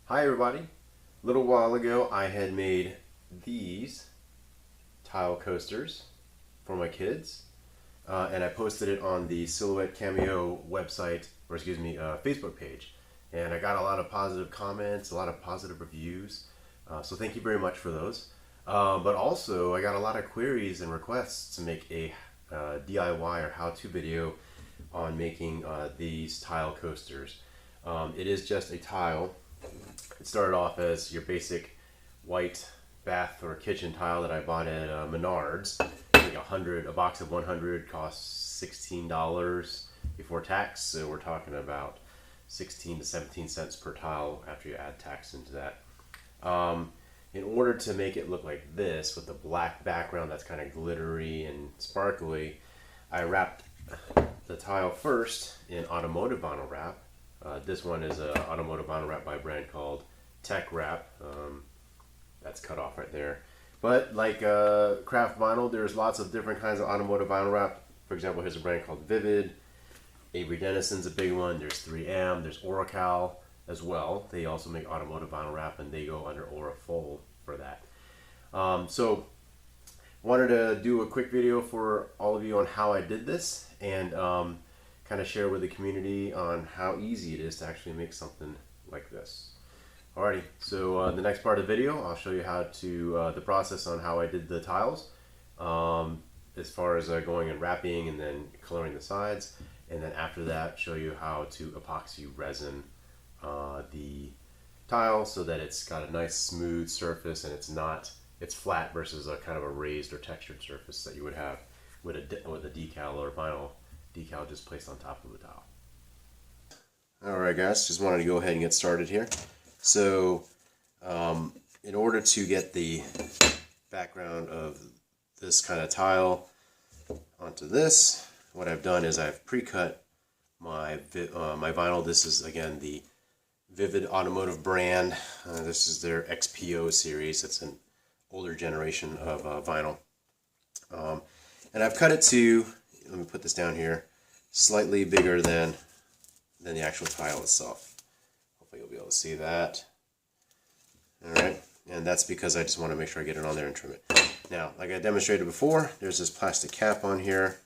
Hi everybody. A little while ago I had made these tile coasters for my kids and I posted it on the Silhouette Cameo website, or excuse me, Facebook page. And I got a lot of positive comments, a lot of positive reviews. So thank you very much for those. But also I got a lot of queries and requests to make a DIY or how-to video on making these tile coasters. It is just a tile. It started off as your basic white bath or kitchen tile that I bought at Menards. Like a box of 100 costs $16 before tax, so we're talking about 16 to 17 cents per tile after you add tax into that. In order to make it look like this with the black background that's kind of glittery and sparkly, I wrapped the tile first in automotive vinyl wrap. This one is an automotive vinyl wrap by a brand called Tech Wrap. That's cut off right there. But like craft vinyl, there's lots of different kinds of automotive vinyl wrap. For example, here's a brand called Vivid. Avery Dennison's a big one. There's 3M. There's Oracal as well. They also make automotive vinyl wrap, and they go under Orafol for that. So wanted to do a quick video for all of you on how I did this, and kind of share with the community on how easy it is to actually make something like this. Alrighty, so the next part of the video, I'll show you how to the process on how I did the tiles, as far as going and wrapping and then coloring the sides, and then after that show you how to epoxy resin the tile so that it's got a nice smooth surface and it's flat versus a kind of a raised or textured surface that you would have with a decal or vinyl decal just placed on top of the tile. Alright guys, just wanted to go ahead and get started here. So in order to get the background of this kind of tile onto this, what I've done is I've pre-cut my vinyl. This is again the Vivid Automotive brand. This is their XPO series. It's an older generation of vinyl. And I've cut it to, let me put this down here, slightly bigger than the actual tile itself. Hopefully you'll be able to see that. Alright, and that's because I just want to make sure I get it on there and trim it. Now, like I demonstrated before, there's this plastic cap on here.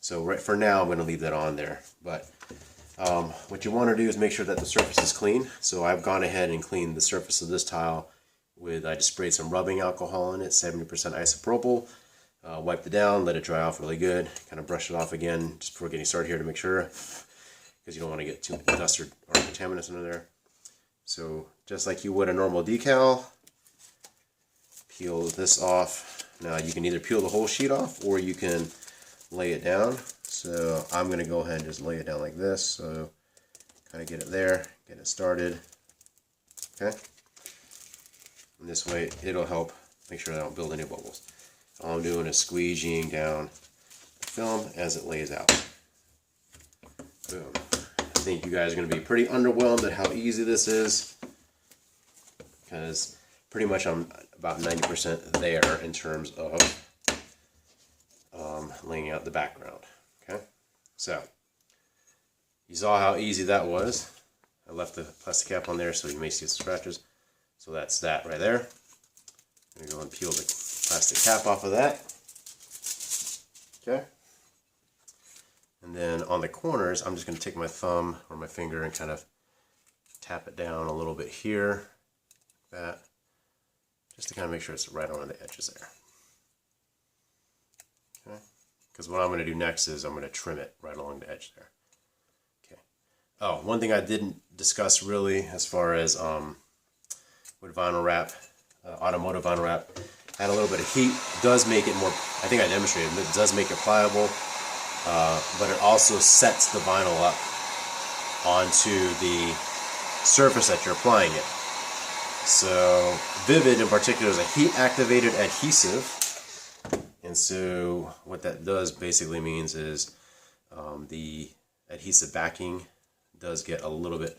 So right for now, I'm going to leave that on there. But what you want to do is make sure that the surface is clean. So I've gone ahead and cleaned the surface of this tile with, I just sprayed some rubbing alcohol in it, 70% isopropyl. Wiped it down, let it dry off really good, kind of brush it off again just before getting started here to make sure, because you don't want to get too much dust or contaminants under there. So just like you would a normal decal, peel this off. Now you can either peel the whole sheet off or you can lay it down. So I'm going to go ahead and just lay it down like this, so kind of get it there, get it started. Okay, and this way it'll help make sure I don't build any bubbles. All I'm doing is squeegeeing down the film as it lays out. Boom. I think you guys are going to be pretty underwhelmed at how easy this is, because pretty much I'm about 90% there in terms of laying out the background. Okay, so you saw how easy that was. I left the plastic cap on there so you may see the scratches. So that's that right there. I'm going to go and peel the plastic cap off of that. Okay. And then on the corners, I'm just going to take my thumb or my finger and kind of tap it down a little bit here, like that, just to kind of make sure it's right on the edges there. Okay. Because what I'm going to do next is I'm going to trim it right along the edge there. Okay. Oh, one thing I didn't discuss really as far as with vinyl wrap, automotive vinyl wrap, add a little bit of heat, does make it more, I think I demonstrated, it does make it pliable, but it also sets the vinyl up onto the surface that you're applying it. So Vivid in particular is a heat activated adhesive, and so what that does basically means is the adhesive backing does get a little bit,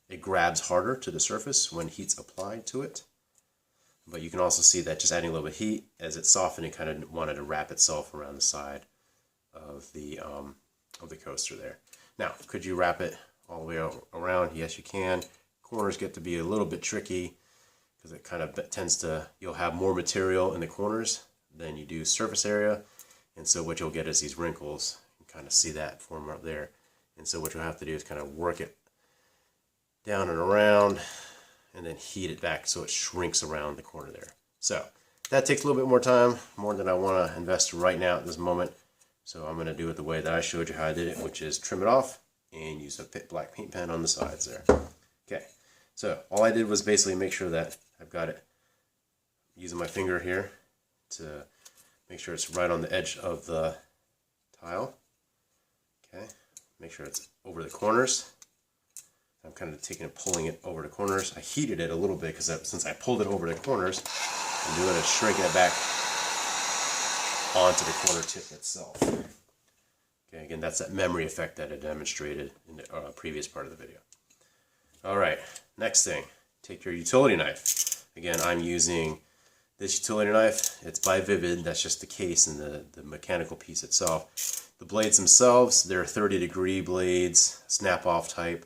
it grabs harder to the surface when heat's applied to it. But you can also see that just adding a little bit of heat, as it softened, it kind of wanted to wrap itself around the side of the coaster there. Now, could you wrap it all the way around? Yes, you can. corners get to be a little bit tricky because it kind of tends to, you'll have more material in the corners than you do surface area, and so what you'll get is these wrinkles. You can kind of see that form up there, and so what you'll have to do is kind of work it down and around and then heat it back so it shrinks around the corner there. So that takes a little bit more time, more than I want to invest right now at this moment. So I'm going to do it the way that I showed you how I did it, which is trim it off and use a black paint pen on the sides there. Okay, so all I did was basically make sure that I've got it using my finger here to make sure it's right on the edge of the tile. Okay, make sure it's over the corners. I'm kind of taking it, pulling it over the corners. I heated it a little bit because since I pulled it over the corners, I'm doing it, shrinking it back onto the corner tip itself. Okay, again, that's that memory effect that I demonstrated in the previous part of the video. Alright, next thing, take your utility knife. Again, I'm using this utility knife. It's by Vivid, that's just the case and the mechanical piece itself. The blades themselves, they're 30-degree blades, snap-off type,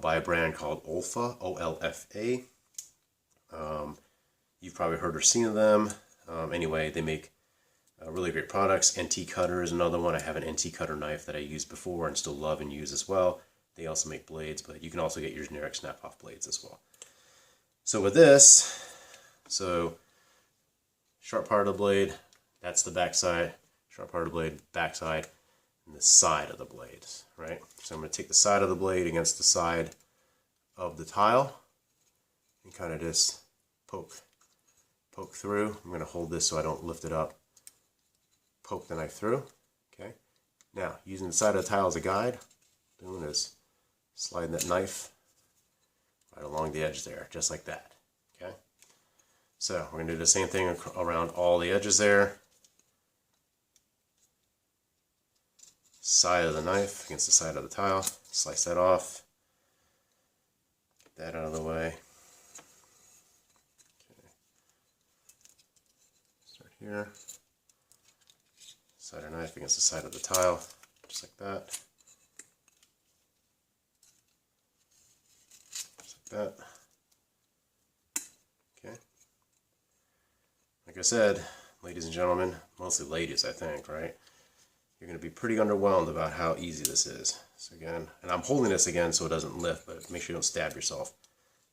by a brand called Olfa, O-L-F-A. You've probably heard or seen of them. Anyway, they make really great products. NT Cutter is another one. I have an NT Cutter knife that I used before and still love and use as well. They also make blades, but you can also get your generic snap-off blades as well. So with this, sharp part of the blade, that's the back side. Sharp part of the blade, back side, and the side of the blade, right? So I'm going to take the side of the blade against the side of the tile and kind of just poke through. I'm going to hold this so I don't lift it up. Poke the knife through. Okay. Now, using the side of the tile as a guide, doing is sliding that knife right along the edge there, just like that. Okay. So we're going to do the same thing around all the edges there. Side of the knife against the side of the tile. Slice that off. Get that out of the way. Okay. Start here. Side of the knife against the side of the tile, just like that. Just like that. Okay. Like I said, ladies and gentlemen, mostly ladies, I think, right? You're going to be pretty underwhelmed about how easy this is. So again, and I'm holding this again so it doesn't lift, but make sure you don't stab yourself.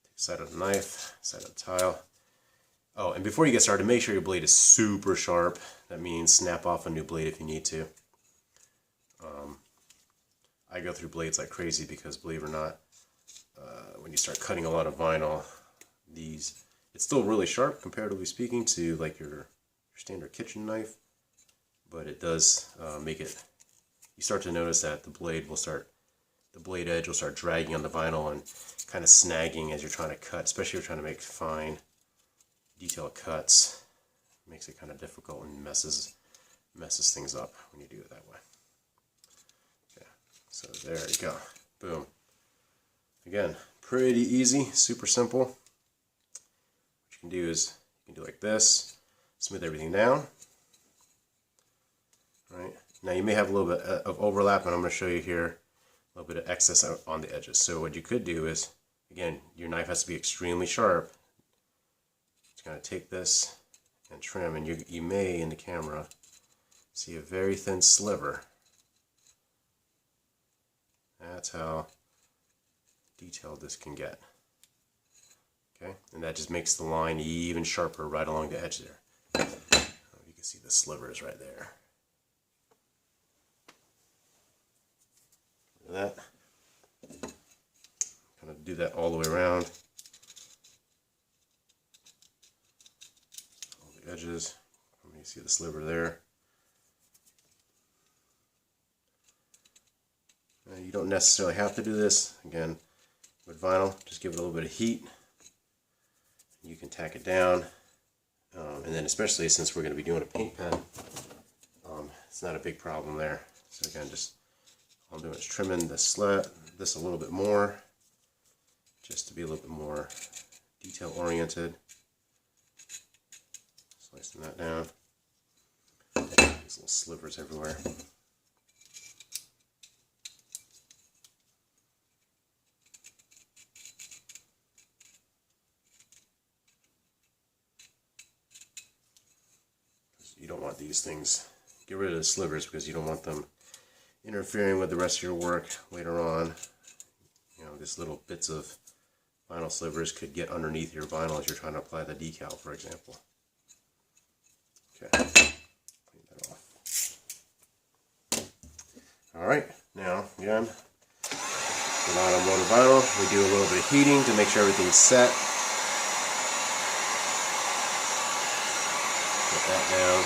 Take the side of the knife, side of the tile. Oh, and before you get started, make sure your blade is super sharp. That means snap off a new blade if you need to. I go through blades like crazy because, believe it or not, when you start cutting a lot of vinyl, it's still really sharp comparatively speaking to like your standard kitchen knife, but it does make it, you start to notice that the blade edge will start dragging on the vinyl and kind of snagging as you're trying to cut, especially if you're trying to make fine detailed cuts. It makes it kind of difficult and messes things up when you do it that way. Okay, so there you go. Boom. Again, pretty easy, super simple. What you can do is you can do like this, smooth everything down. Right. Now you may have a little bit of overlap, and I'm going to show you here a little bit of excess on the edges. So what you could do is, again, your knife has to be extremely sharp. Just kind of take this and trim, and you may, in the camera, see a very thin sliver. That's how detailed this can get. Okay, and that just makes the line even sharper right along the edge there. You can see the slivers right there. That. Kind of do that all the way around. All the edges. Let me see the sliver there. You don't necessarily have to do this. Again, with vinyl, just give it a little bit of heat. You can tack it down. And then especially since we're going to be doing a paint pen, it's not a big problem there. So again, just all I'm doing is trimming this a little bit more, just to be a little bit more detail oriented. Slicing that down. These little slivers everywhere. these things. Get rid of the slivers because you don't want them interfering with the rest of your work later on. You know, these little bits of vinyl slivers could get underneath your vinyl as you're trying to apply the decal, for example. Okay, clean that off. Alright, now again, the automotive vinyl, we do a little bit of heating to make sure everything's set. Put that down.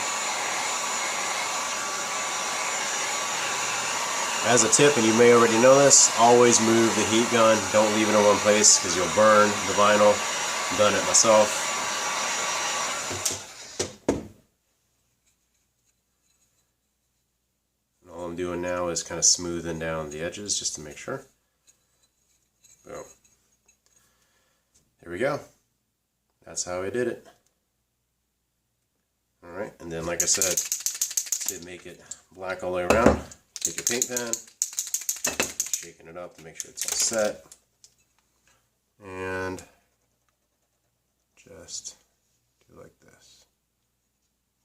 As a tip, and you may already know this, always move the heat gun. Don't leave it in one place because you'll burn the vinyl. I've done it myself. And all I'm doing now is kind of smoothing down the edges just to make sure. Boom. There we go. That's how I did it. Alright, and then like I said, to make it black all the way around, take your paint pen, shaking it up to make sure it's all set, and just do like this.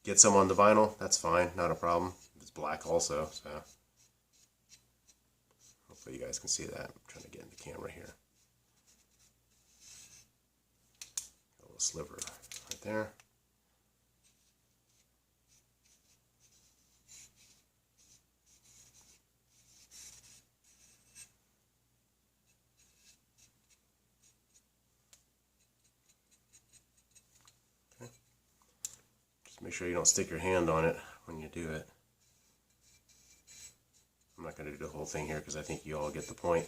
Get some on the vinyl, that's fine, not a problem. It's black also, so hopefully you guys can see that. I'm trying to get in the camera here. Got a little sliver right there. Make sure you don't stick your hand on it when you do it. I'm not going to do the whole thing here because I think you all get the point.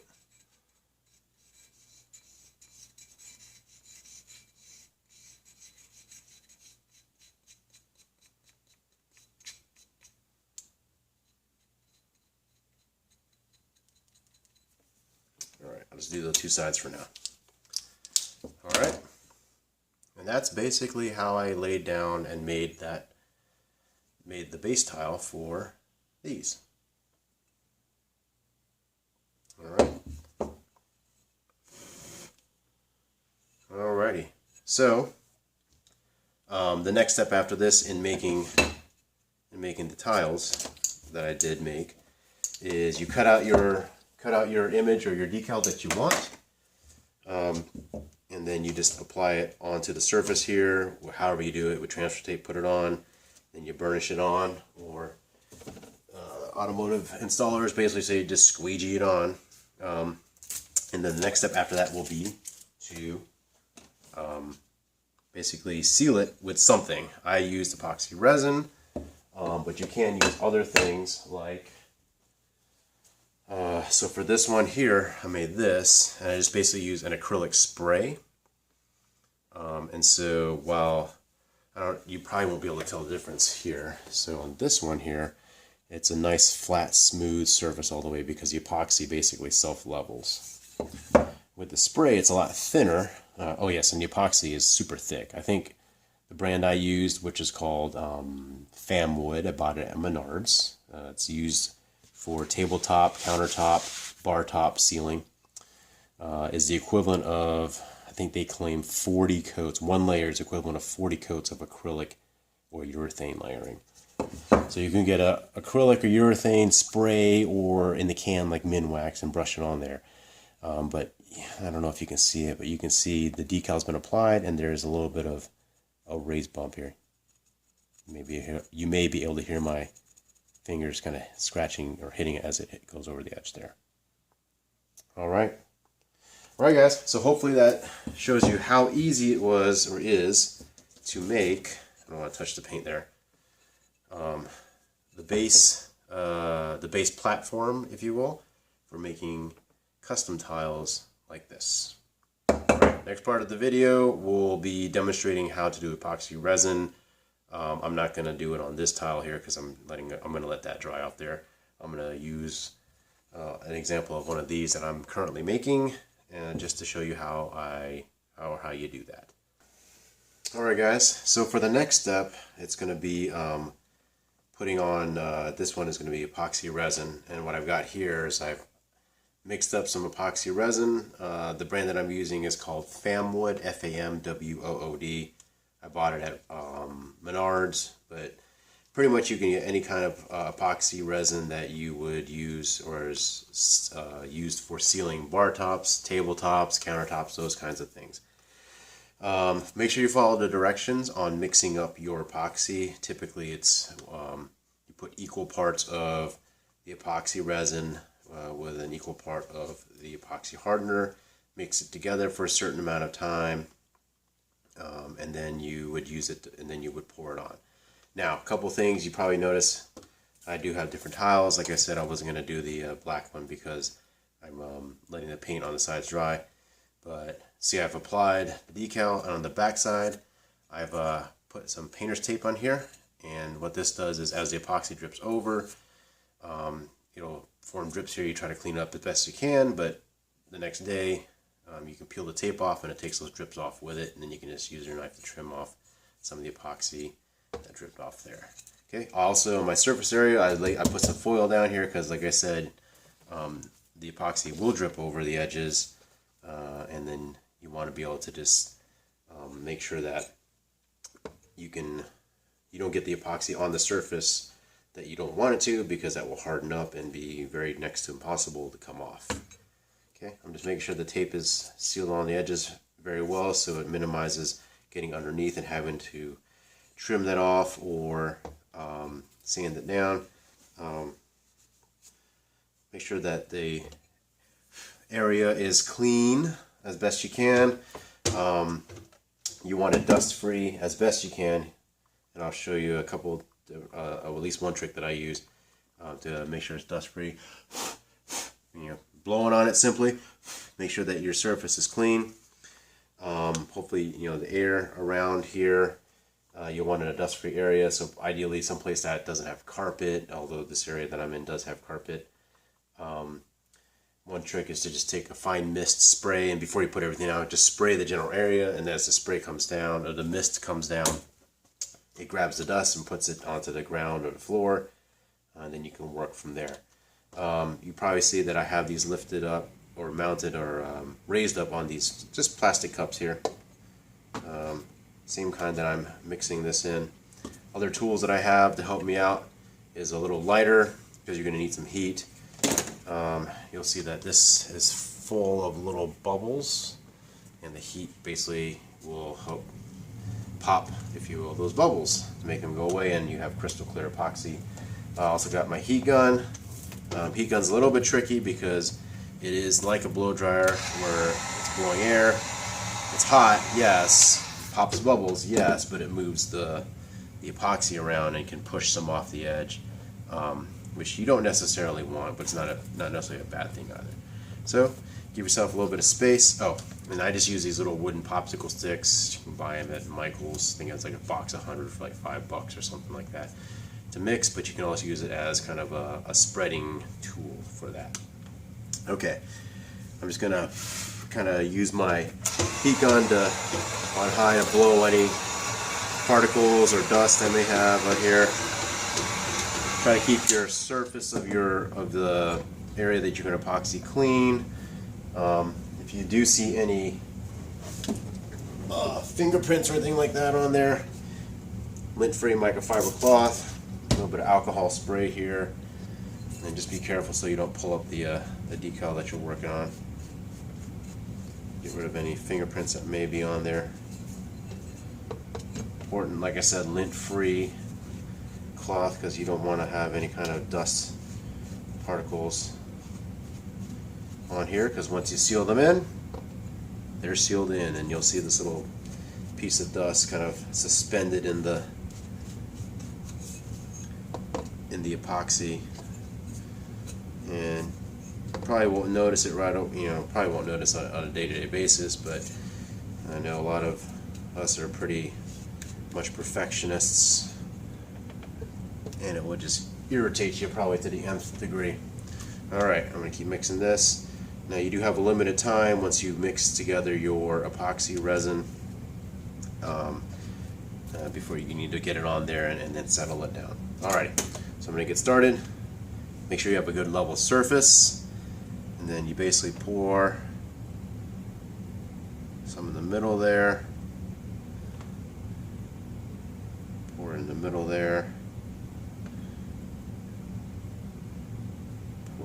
Alright, I'll just do the two sides for now. Alright. And that's basically how I laid down and made the base tile for these. Alright. Alrighty. So the next step after this in making the tiles that I did make is you cut out your image or your decal that you want. And then you just apply it onto the surface here, however you do it with transfer tape, put it on, then you burnish it on, or automotive installers basically say just squeegee it on. And then the next step after that will be to basically seal it with something. I used epoxy resin, but you can use other things like, so for this one here, I made this, and I just basically use an acrylic spray. And so while you probably won't be able to tell the difference here. So on this one here, it's a nice flat smooth surface all the way because the epoxy basically self-levels. With the spray it's a lot thinner. Oh yes, and the epoxy is super thick. I think the brand I used, which is called Famwood, I bought it at Menards. It's used for tabletop, countertop, bar top sealing. Is the equivalent of, I think they claim 40 coats. One layer is equivalent of 40 coats of acrylic or urethane layering. So you can get a acrylic or urethane spray or in the can like Minwax and brush it on there. But I don't know if you can see it, but you can see the decal's been applied and there's a little bit of a raised bump here. Maybe you may be able to hear my fingers kind of scratching or hitting it as it goes over the edge there. Alright. Alright guys, so hopefully that shows you how easy it was or is to make, I don't want to touch the paint there, the base platform, if you will, for making custom tiles like this. Alright, next part of the video we'll be demonstrating how to do epoxy resin. I'm not going to do it on this tile here because I'm going to let that dry out there. I'm going to use an example of one of these that I'm currently making, and just to show you how you do that. Alright guys, so for the next step it's going to be putting on, this one is going to be epoxy resin, and what I've got here is I've mixed up some epoxy resin. The brand that I'm using is called Famwood, Famwood. I bought it at Menards, but pretty much you can get any kind of epoxy resin that you would use or is used for sealing bar tops, tabletops, countertops, those kinds of things. Make sure you follow the directions on mixing up your epoxy. Typically it's you put equal parts of the epoxy resin with an equal part of the epoxy hardener, mix it together for a certain amount of time, and then you would use it and then you would pour it on. Now, a couple things you probably notice, I do have different tiles. Like I said, I wasn't going to do the black one because I'm letting the paint on the sides dry. But see, I've applied the decal, and on the back side, I've put some painter's tape on here. And what this does is, as the epoxy drips over, it'll form drips here. You try to clean it up the best you can, but the next day you can peel the tape off, and it takes those drips off with it, and then you can just use your knife to trim off some of the epoxy that dripped off there. Okay. Also, my surface area, I put some foil down here because, like I said, the epoxy will drip over the edges, and then you want to be able to just make sure that you don't get the epoxy on the surface that you don't want it to, because that will harden up and be very next to impossible to come off. Okay, I'm just making sure the tape is sealed on the edges very well, so it minimizes getting underneath and having to trim that off or sand it down. Make sure that the area is clean as best you can. You want it dust free as best you can, and I'll show you a couple at least one trick that I use to make sure it's dust free. Blowing on it simply, make sure that your surface is clean. Hopefully, the air around here, you'll want in a dust free area, so ideally someplace that doesn't have carpet, although this area that I'm in does have carpet. One trick is to just take a fine mist spray, and before you put everything out, just spray the general area, and as the spray comes down, or the mist comes down, it grabs the dust and puts it onto the ground or the floor, and then you can work from there. You probably see that I have these lifted up or mounted or raised up on these just plastic cups here. Same kind that I'm mixing this in. Other tools that I have to help me out is a little lighter, because you're going to need some heat. You'll see that this is full of little bubbles, and the heat basically will help pop, if you will, those bubbles to make them go away, and you have crystal clear epoxy. I also got my heat gun. Heat gun's a little bit tricky because it is like a blow dryer where it's blowing air. It's hot, yes. Pops bubbles, yes, but it moves the epoxy around and can push some off the edge, which you don't necessarily want, but it's not necessarily a bad thing either. So give yourself a little bit of space. Oh, and I just use these little wooden popsicle sticks. You can buy them at Michael's. I think it's like a box of 100 for like $5 or something like that to mix, but you can also use it as kind of a spreading tool for that. Okay, I'm just gonna kind of use my heat gun on high to blow any particles or dust I may have on here. Try to keep your surface of the area that you're going to epoxy clean. If you do see any fingerprints or anything like that on there, lint-free microfiber cloth, a little bit of alcohol spray here, and just be careful so you don't pull up the decal that you're working on. Get rid of any fingerprints that may be on there. Important, like I said, lint-free cloth, because you don't want to have any kind of dust particles on here, because once you seal them in, they're sealed in, and you'll see this little piece of dust kind of suspended in the epoxy, and probably won't notice it probably won't notice on a day-to-day basis, but I know a lot of us are pretty much perfectionists, and it would just irritate you probably to the nth degree. Alright, I'm going to keep mixing this. Now you do have a limited time once you mix together your epoxy resin before you need to get it on there and then settle it down. Alrighty, so I'm going to get started. Make sure you have a good level surface, and then you basically pour some in the middle there, pour in the middle there,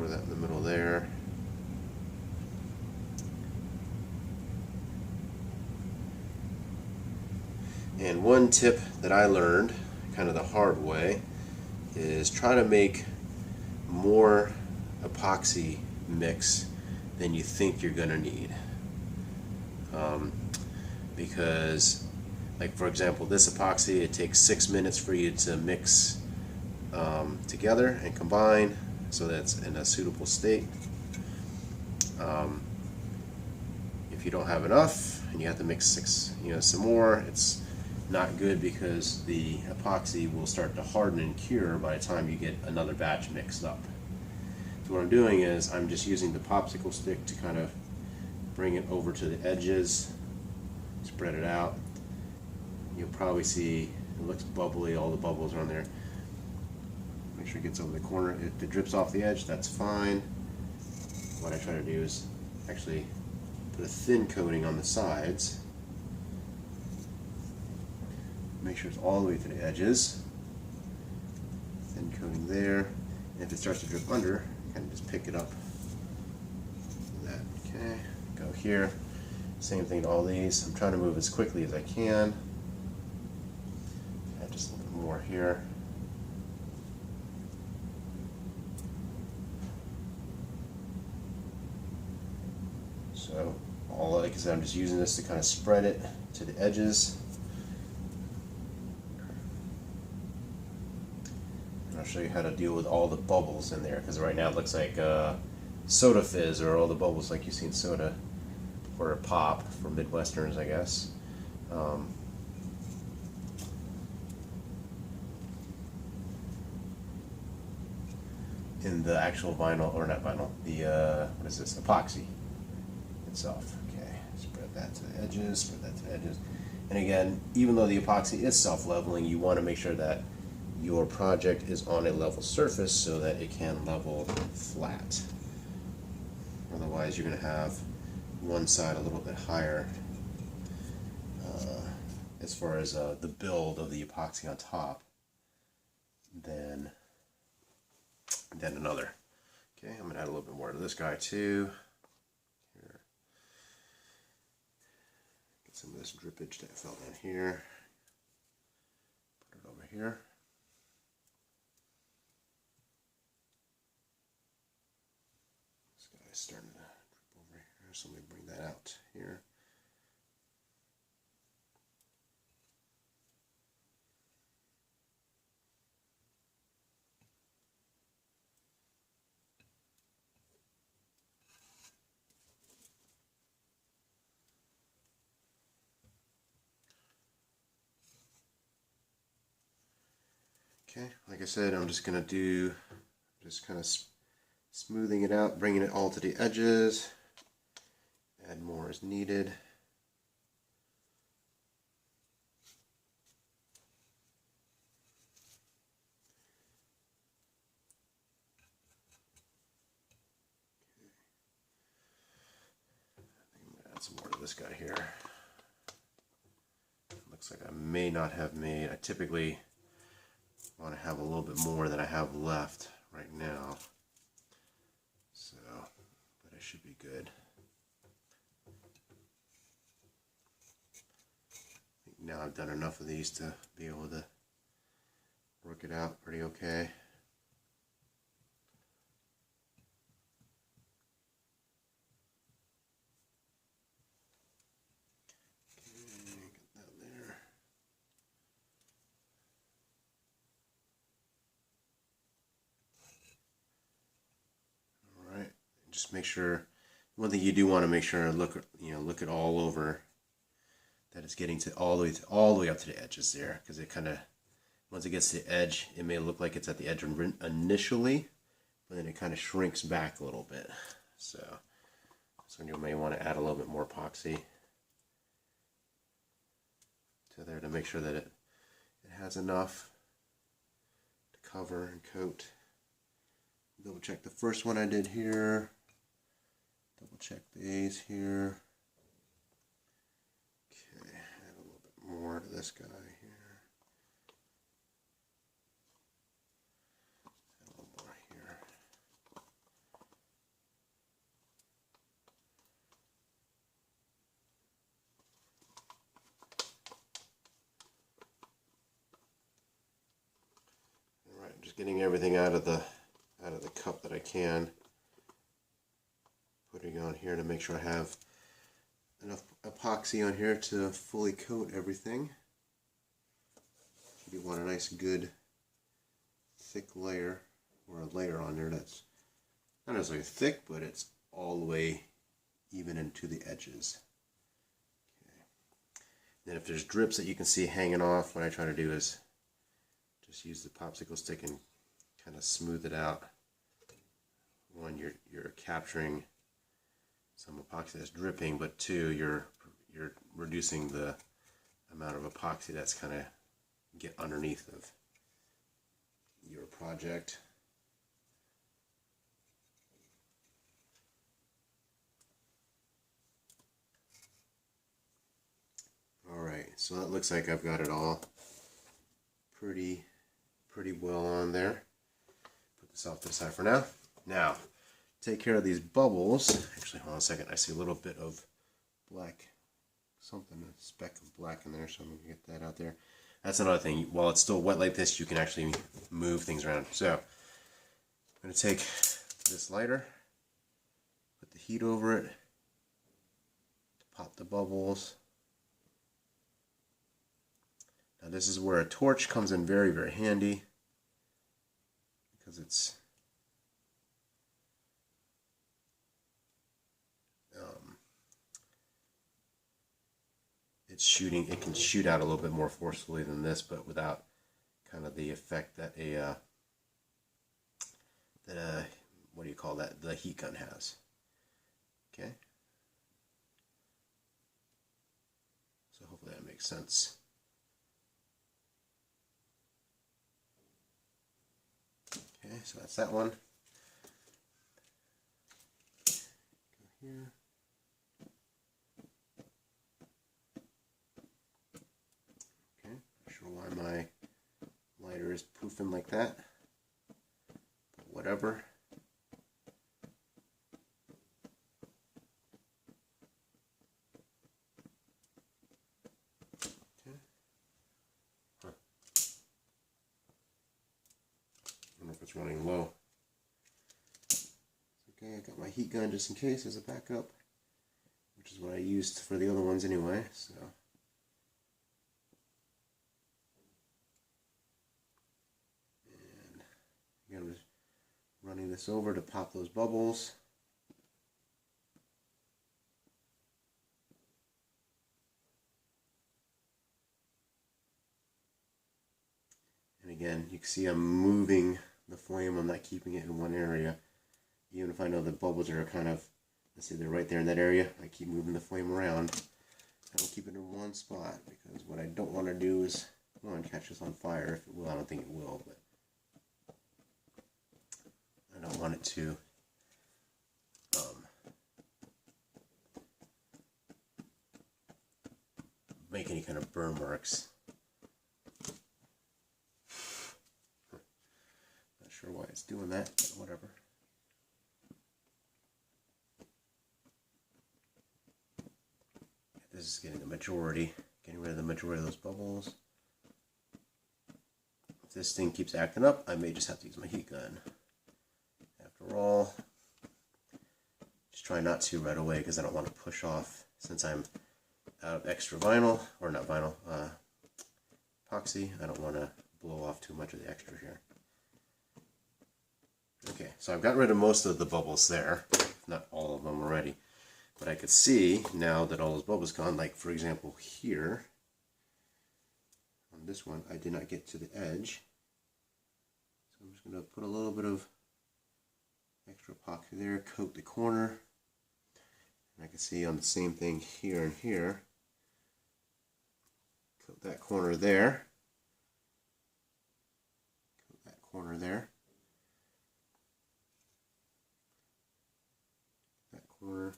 pour that in the middle there. And one tip that I learned kind of the hard way is try to make more epoxy mix than you think you're going to need. Because, like for example, this epoxy, it takes 6 minutes for you to mix together and combine so that it's in a suitable state. If you don't have enough and you have to mix some more, it's not good because the epoxy will start to harden and cure by the time you get another batch mixed up. So what I'm doing is I'm just using the popsicle stick to kind of bring it over to the edges, spread it out. You'll probably see it looks bubbly, all the bubbles are on there. Make sure it gets over the corner. If it drips off the edge, that's fine. What I try to do is actually put a thin coating on the sides. Make sure it's all the way to the edges. Thin coating there. And if it starts to drip under, you kind of just pick it up. That, okay. Go here. Same thing to all these. I'm trying to move as quickly as I can. Add just a little bit more here. So, like I said, I'm just using this to kind of spread it to the edges. And I'll show you how to deal with all the bubbles in there, because right now it looks like soda fizz, or all the bubbles like you see in soda, or a pop for Midwesterners, I guess. In the actual vinyl, or not vinyl, the what is this, epoxy itself. Okay, spread that to the edges, spread that to the edges. And again, even though the epoxy is self-leveling, you want to make sure that your project is on a level surface so that it can level flat. Otherwise you're going to have one side a little bit higher as far as the build of the epoxy on top than another. Okay, I'm going to add a little bit more to this guy too. Here. Get some of this drippage that fell down here. Put it over here. This guy's starting to drip over here, so let me bring that out here. Okay, like I said, I'm just going to do, just kind of smoothing it out, bringing it all to the edges. Add more as needed. I think I'm going to add some more to this guy here. Looks like I may not have made, I typically want to have a little bit more than I have left right now, so, but it should be good. I think now I've done enough of these to be able to work it out pretty okay. Just make sure, one thing you do want to make sure, look it all over, that it's getting to all the way up to the edges there, because it kind of, once it gets to the edge, it may look like it's at the edge initially, but then it kind of shrinks back a little bit. So you may want to add a little bit more epoxy to there to make sure that it has enough to cover and coat. Double check the first one I did here. Double check these here. Okay, add a little bit more to this guy here. Add a little more here. Just getting everything out of the cup that I can. Putting on here to make sure I have enough epoxy on here to fully coat everything. You want a nice good thick layer, or a layer on there that's not necessarily thick, but it's all the way even into the edges. Okay. Then if there's drips that you can see hanging off, what I try to do is just use the popsicle stick and kind of smooth it out. One, you're capturing some epoxy that's dripping, but two, you're reducing the amount of epoxy that's kind of get underneath of your project. Alright, so that looks like I've got it all pretty well on there. Put this off to the side for now. Now, take care of these bubbles. Actually, hold on a second. I see a little bit of black, something, a speck of black in there, so I'm going to get that out there. That's another thing. While it's still wet like this, you can actually move things around. So, I'm going to take this lighter, put the heat over it, to pop the bubbles. Now this is where a torch comes in very, very handy, because it's shooting. It can shoot out a little bit more forcefully than this, but without kind of the effect that what do you call that? The heat gun has. Okay. So hopefully that makes sense. Okay, so that's that one. Go here. Why my lighter is poofing like that, but whatever. Okay. Huh. I don't know if it's running low. Okay, I got my heat gun just in case as a backup, which is what I used for the other ones anyway, so. I'm just running this over to pop those bubbles. And again, you can see I'm moving the flame. I'm not keeping it in one area. Even if I know the bubbles are kind of, let's say they're right there in that area, I keep moving the flame around. I don't keep it in one spot, because what I don't want to do is, one, catch this on fire. If it will, I don't think it will, but I don't want it to make any kind of burn marks. Not sure why it's doing that, but whatever. This is getting rid of the majority of those bubbles. If this thing keeps acting up, I may just have to use my heat gun. After all, just try not to right away, because I don't want to push off, since I'm out of extra vinyl, or not vinyl, epoxy. I don't want to blow off too much of the extra here. Okay, so I've gotten rid of most of the bubbles there, not all of them already. But I could see now that all those bubbles gone, like for example here, on this one, I did not get to the edge. So I'm just going to put a little bit of extra epoxy there, coat the corner. And I can see on the same thing here and here. Coat that corner there. Coat that corner there. That corner.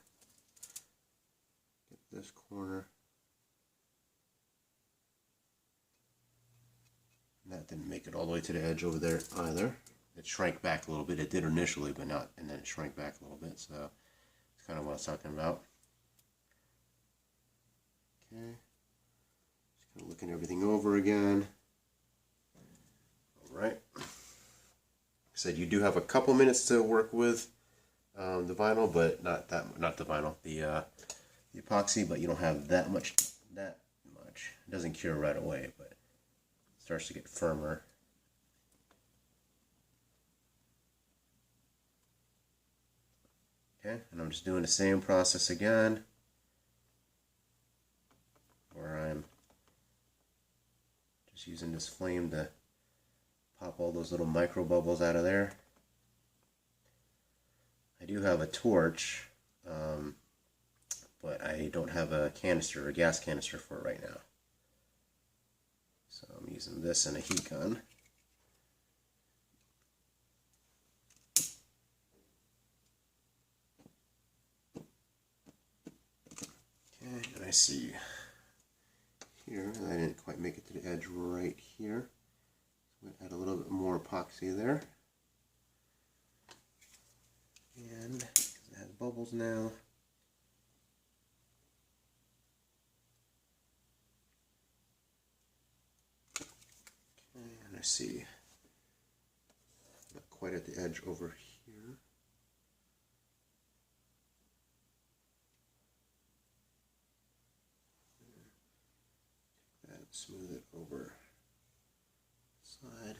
Get this corner. And that didn't make it all the way to the edge over there either. It shrank back a little bit. It did initially, but not, and then it shrank back a little bit. So it's kind of what I was talking about. Okay. Just kind of looking everything over again. All right. said, you do have a couple minutes to work with the vinyl, but not the vinyl, the epoxy, but you don't have that much. It doesn't cure right away, but it starts to get firmer. Okay, and I'm just doing the same process again, where I'm just using this flame to pop all those little micro bubbles out of there. I do have a torch, but I don't have a canister, a gas canister for it right now. So I'm using this and a heat gun. Okay, and I see here, I didn't quite make it to the edge right here. So I'm going to add a little bit more epoxy there. And it has bubbles now. Okay, and I see not quite at the edge over here. Take that, smooth it over the side.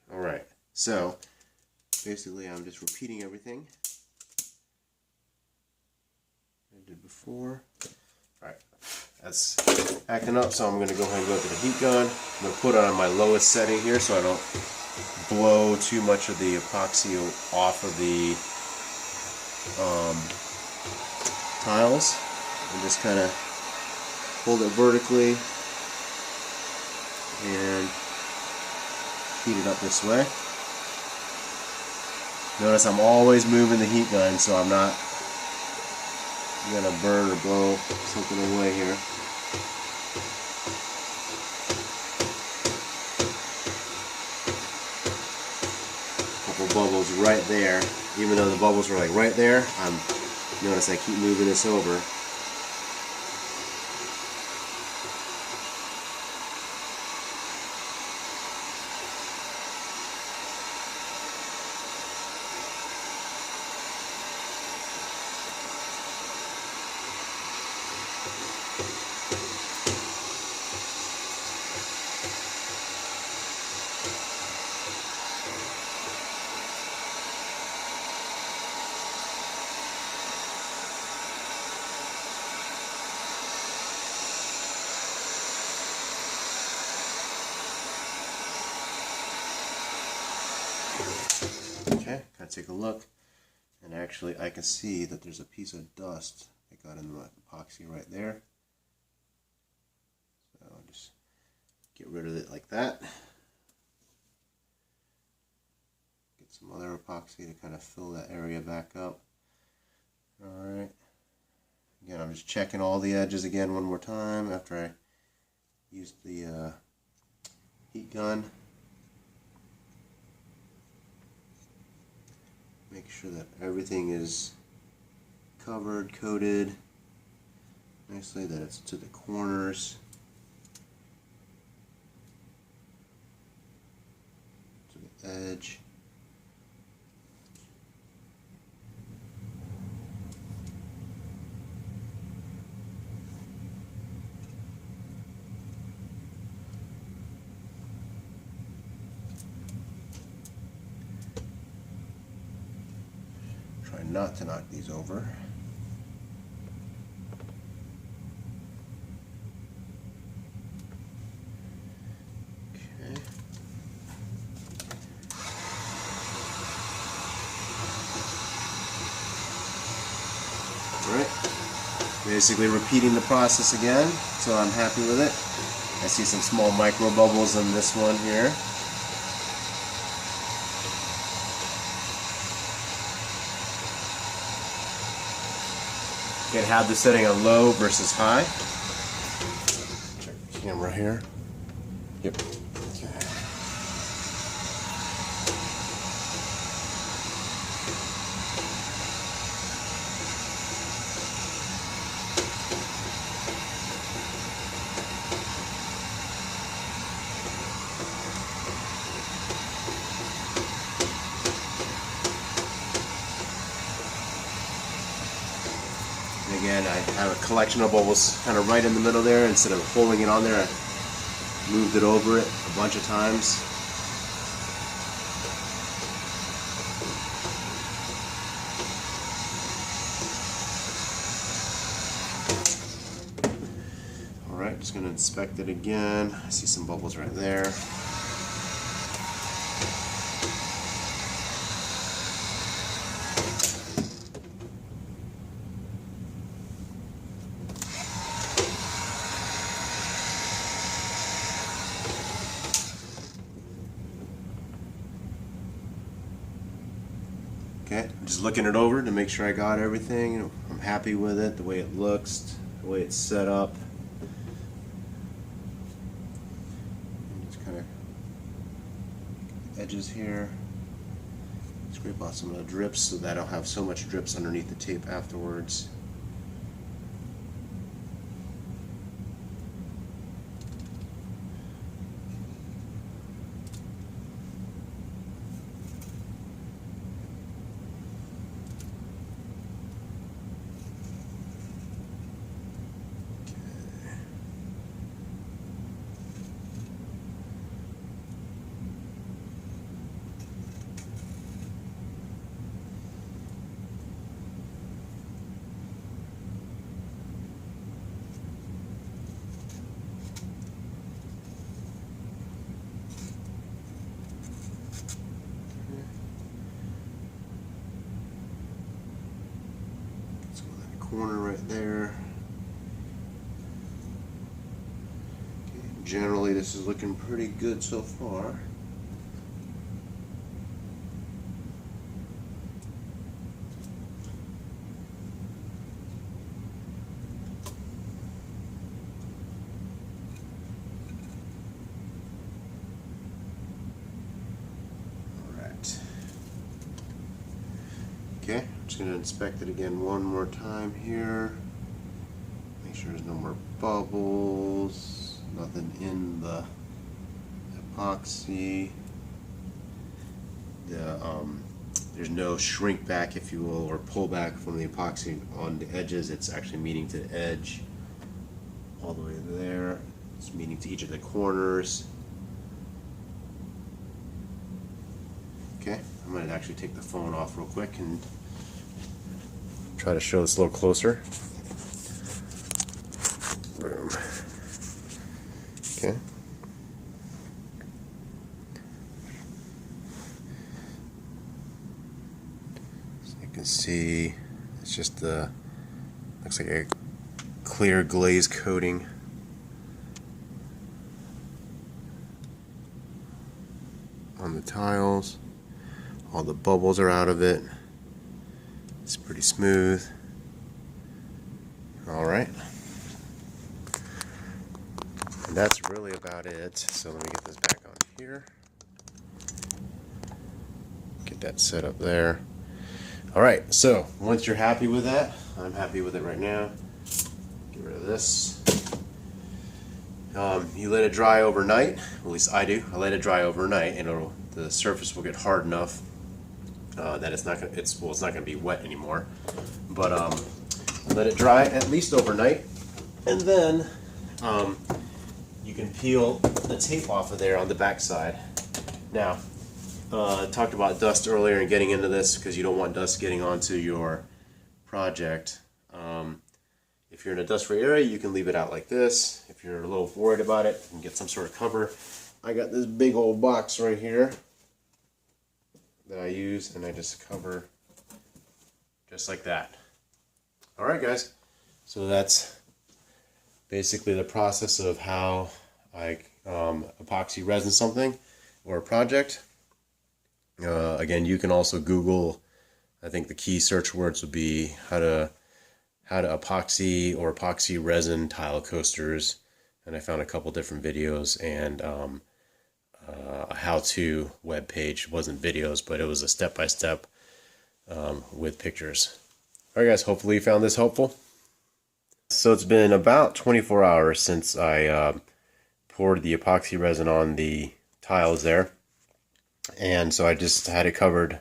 Alright, so basically I'm just repeating everything I did before. Alright, that's acting up, so I'm going to go ahead and go to the heat gun. I'm going to put it on my lowest setting here so I don't blow too much of the epoxy off of the tiles. And just kind of hold it vertically and heat it up this way. Notice I'm always moving the heat gun so I'm not going to burn or blow something away here. Couple bubbles right there. Even though the bubbles are like right there, notice I keep moving this over. Okay, kind of take a look, and actually I can see that there's a piece of dust that got in the epoxy right there. So I'll just get rid of it like that. Get some other epoxy to kind of fill that area back up. Alright, again I'm just checking all the edges again one more time after I used the heat gun. Make sure that everything is covered, coated nicely, that it's to the corners, to the edge. Try not to knock these over. Okay. Alright. Basically repeating the process again, so I'm happy with it. I see some small micro bubbles in this one here. You can have the setting on low versus high. Check the camera here. Yep. Okay. again, I have a collection of bubbles kind of right in the middle there. Instead of holding it on there, I moved it over it a bunch of times. Alright, just going to inspect it again. I see some bubbles right there. Okay, I'm just looking it over to make sure I got everything. I'm happy with it, the way it looks, the way it's set up. Just kind of edges here. Scrape off some of the drips so that I don't have so much drips underneath the tape afterwards. Corner right there. Okay, generally this is looking pretty good so far. Alright. Okay, I'm just going to inspect it again one more time here. Make sure there's no more bubbles, nothing in the epoxy. There's no shrink back, if you will, or pull back from the epoxy on the edges. It's actually meeting to the edge all the way there. It's meeting to each of the corners. Okay, I'm going to actually take the phone off real quick and try to show this a little closer. Boom. Okay. So you can see it's just the, looks like a clear glaze coating. On the tiles. All the bubbles are out of it. It's pretty smooth. Alright. And that's really about it. So let me get this back on here. Get that set up there. Alright, so once you're happy with that, I'm happy with it right now. Get rid of this. You let it dry overnight. At least I do. I let it dry overnight, and the surface will get hard enough that it's not gonna be wet anymore. But let it dry at least overnight, and then you can peel the tape off of there on the back side. Now, I talked about dust earlier and getting into this because you don't want dust getting onto your project. If you're in a dust-free area, you can leave it out like this. If you're a little worried about it, you can get some sort of cover. I got this big old box right here that I use, and I just cover just like that. Alright guys, so that's basically the process of how I epoxy resin something or a project. Again, you can also Google, I think the key search words would be how to epoxy or epoxy resin tile coasters, and I found a couple different videos and a how-to web page. It wasn't videos, but it was a step-by-step with pictures. Alright guys, hopefully you found this helpful. So it's been about 24 hours since I poured the epoxy resin on the tiles there, and so I just had it covered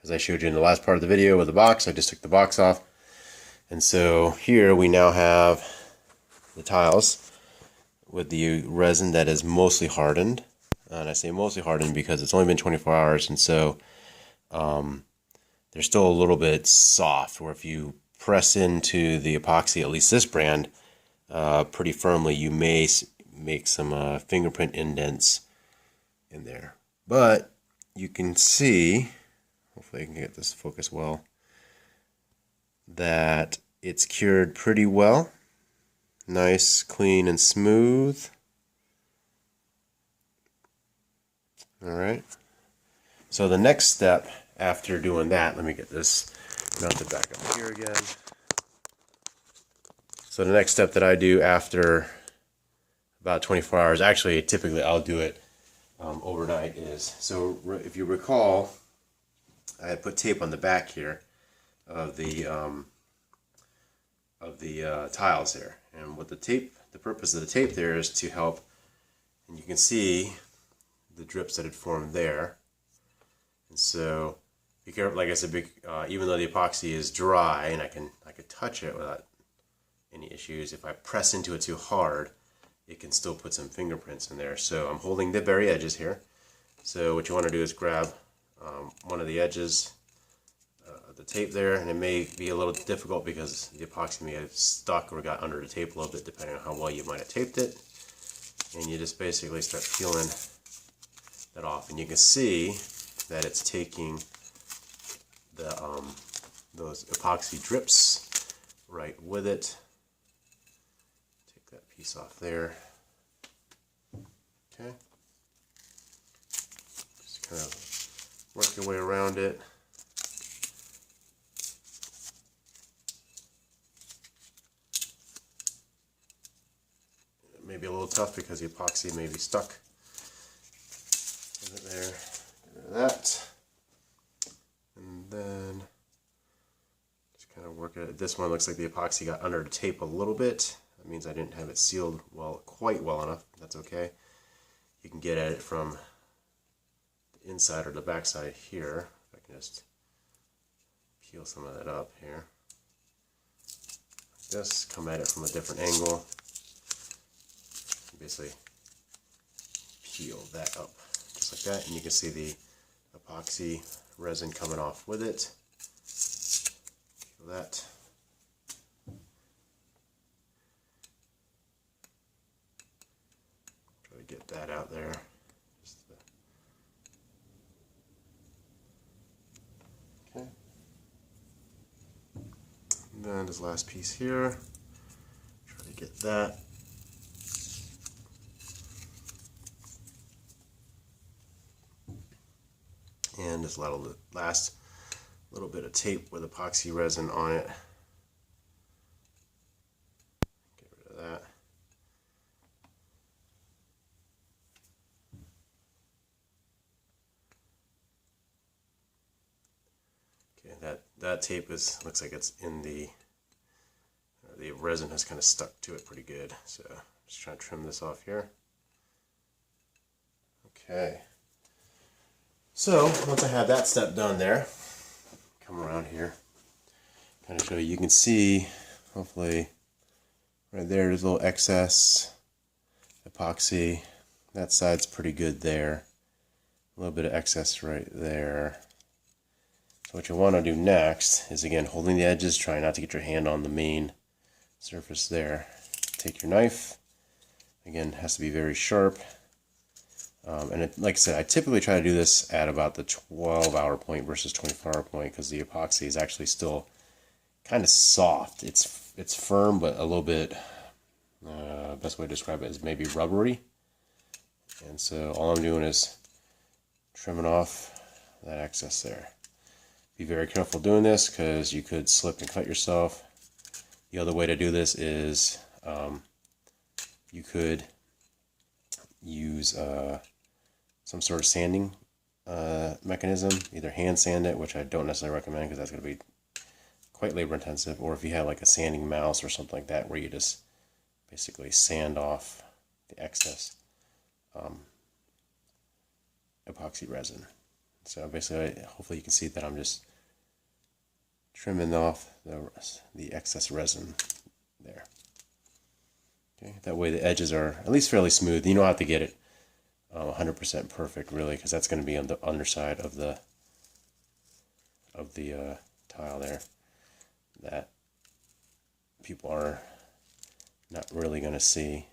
as I showed you in the last part of the video with the box. I just took the box off And so here we now have the tiles with the resin that is mostly hardened. And I say mostly hardened because it's only been 24 hours, and so they're still a little bit soft, where if you press into the epoxy, at least this brand, pretty firmly, you may make some fingerprint indents in there. But you can see, hopefully I can get this focus well, that it's cured pretty well. Nice, clean, and smooth. Alright. So the next step after doing that, let me get this mounted back up here again. So the next step that I do after about 24 hours, actually typically I'll do it overnight, is, so if you recall, I had put tape on the back here of the tiles here, and what the purpose of the tape there is to help, and you can see the drips that had formed there. And so be careful, like I said, even though the epoxy is dry and I could touch it without any issues, if I press into it too hard, it can still put some fingerprints in there. So I'm holding the very edges here. So what you want to do is grab one of the edges of the tape there, and it may be a little difficult because the epoxy may have stuck or got under the tape a little bit, depending on how well you might have taped it. And you just basically start peeling that off, and you can see that it's taking the those epoxy drips right with it. Take that piece off there. Okay. Just kind of work your way around it. It may be a little tough because the epoxy may be stuck in it there. Get rid of that. And then just kind of work it. This one looks like the epoxy got under the tape a little bit. That means I didn't have it sealed quite well enough. That's okay. You can get at it from the inside or the back side here. I can just peel some of that up here. Like this, come at it from a different angle. Basically peel that up just like that, and you can see the epoxy resin coming off with it. Peel that. Try to get that out there. Okay. And then this last piece here. Try to get that. And this last little bit of tape with epoxy resin on it. Get rid of that. Okay, that tape looks like it's in the resin has kind of stuck to it pretty good. So just trying to trim this off here. Okay. So once I have that step done there, come around here, kind of show you. You can see, hopefully, right there's a little excess epoxy. That side's pretty good there. A little bit of excess right there. So what you want to do next is, again, holding the edges, try not to get your hand on the main surface there. Take your knife. Again, it has to be very sharp. And like I said, I typically try to do this at about the 12-hour point versus 24-hour point, because the epoxy is actually still kind of soft. It's firm, but a little bit, best way to describe it is maybe rubbery. And so all I'm doing is trimming off that excess there. Be very careful doing this because you could slip and cut yourself. The other way to do this is you could use some sort of sanding mechanism, either hand sand it, which I don't necessarily recommend because that's going to be quite labor intensive, or if you have like a sanding mouse or something like that where you just basically sand off the excess epoxy resin. So basically, hopefully you can see that I'm just trimming off the excess resin there. Okay, that way the edges are at least fairly smooth. You don't have to get it 100% perfect, really, because that's going to be on the underside of the tile there that people are not really going to see.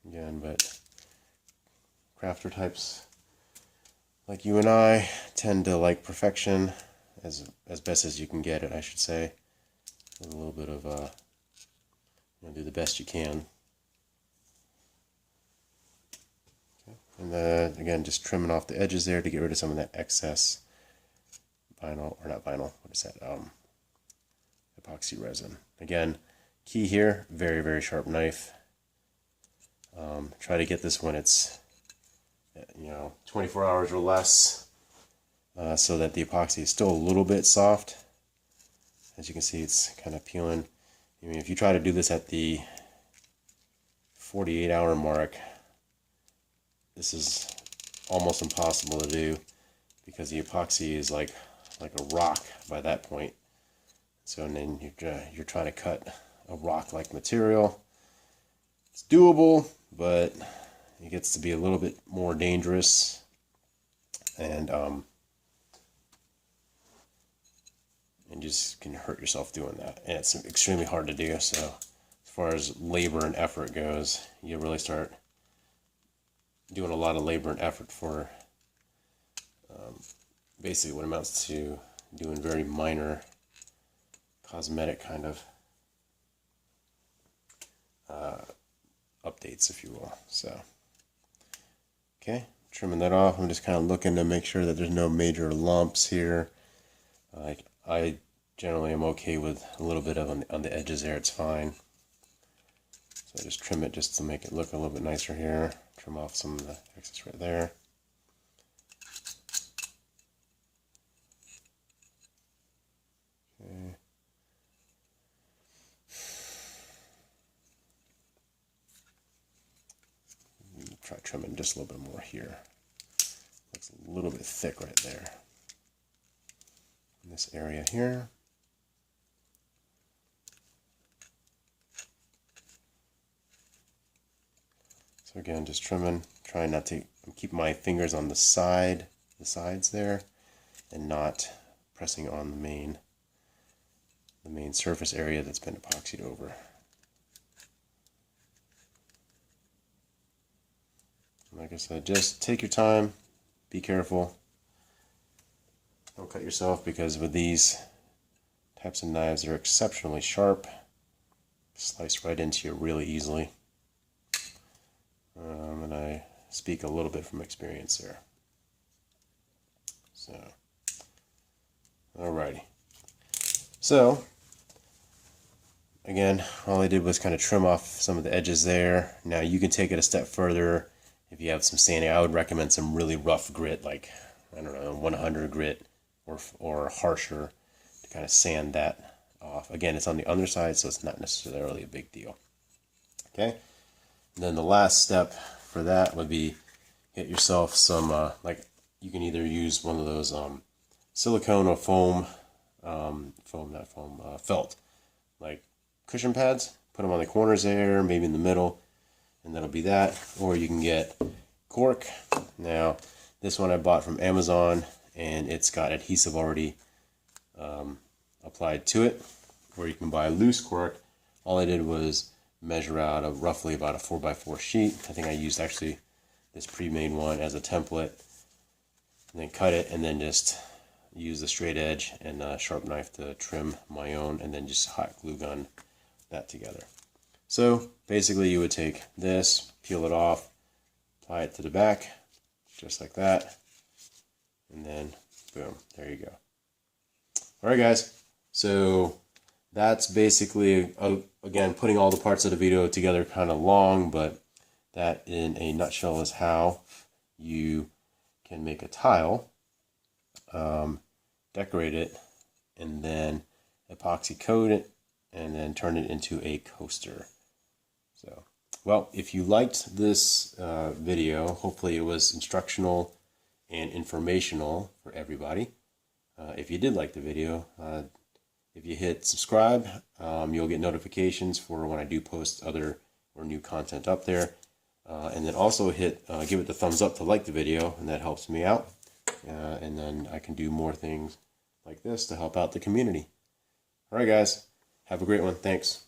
Again, but crafter types like you and I tend to like perfection as best as you can get it, I should say. With a little bit of do the best you can. Okay. And then again, just trimming off the edges there to get rid of some of that excess vinyl, or not vinyl, what is that? Epoxy resin. Again, key here, very, very sharp knife. Try to get this when it's 24 hours or less, so that the epoxy is still a little bit soft. As you can see, it's kind of peeling. I mean, if you try to do this at the 48-hour mark, this is almost impossible to do because the epoxy is like a rock by that point. So and then you're trying to cut a rock-like material. It's doable, but it gets to be a little bit more dangerous, and just can hurt yourself doing that. And it's extremely hard to do. So as far as labor and effort goes, you really start doing a lot of labor and effort for basically what amounts to doing very minor cosmetic kind of updates, if you will. So okay, trimming that off. I'm just kind of looking to make sure that there's no major lumps here. I generally am okay with a little bit of on the edges there. It's fine. So I just trim it just to make it look a little bit nicer here. Trim off some of the excess right there. Okay. Try trimming just a little bit more here. Looks a little bit thick right there. In this area here. So again, just trimming, trying not to keep my fingers on the sides there, and not pressing on the main surface area that's been epoxied over. Like I said, just take your time, be careful, don't cut yourself, because with these types of knives, they're exceptionally sharp, slice right into you really easily. And I speak a little bit from experience there. So, alrighty. So, again, all I did was kind of trim off some of the edges there. Now you can take it a step further. If you have some sanding, I would recommend some really rough grit, like, I don't know, 100 grit or harsher, to kind of sand that off. Again, it's on the underside, so it's not necessarily a big deal. Okay? And then the last step for that would be get yourself some, you can either use one of those silicone or felt, like cushion pads. Put them on the corners there, maybe in the middle, and that'll be that. Or you can get cork. Now, this one I bought from Amazon, and it's got adhesive already applied to it. Or you can buy loose cork. All I did was measure out of roughly about a 4x4 sheet. I think I used actually this pre-made one as a template, and then cut it, and then just use the straight edge and a sharp knife to trim my own, and then just hot glue gun that together. So basically you would take this, peel it off, apply it to the back, just like that, and then boom, there you go. Alright guys, so that's basically, again, putting all the parts of the video together, kind of long, but that in a nutshell is how you can make a tile, decorate it, and then epoxy coat it, and then turn it into a coaster. So, well, if you liked this video, hopefully it was instructional and informational for everybody. if you did like the video. If you hit subscribe, you'll get notifications for when I do post other or new content up there. And then also give it the thumbs up to like the video, and that helps me out. And then I can do more things like this to help out the community. All right, guys. Have a great one. Thanks.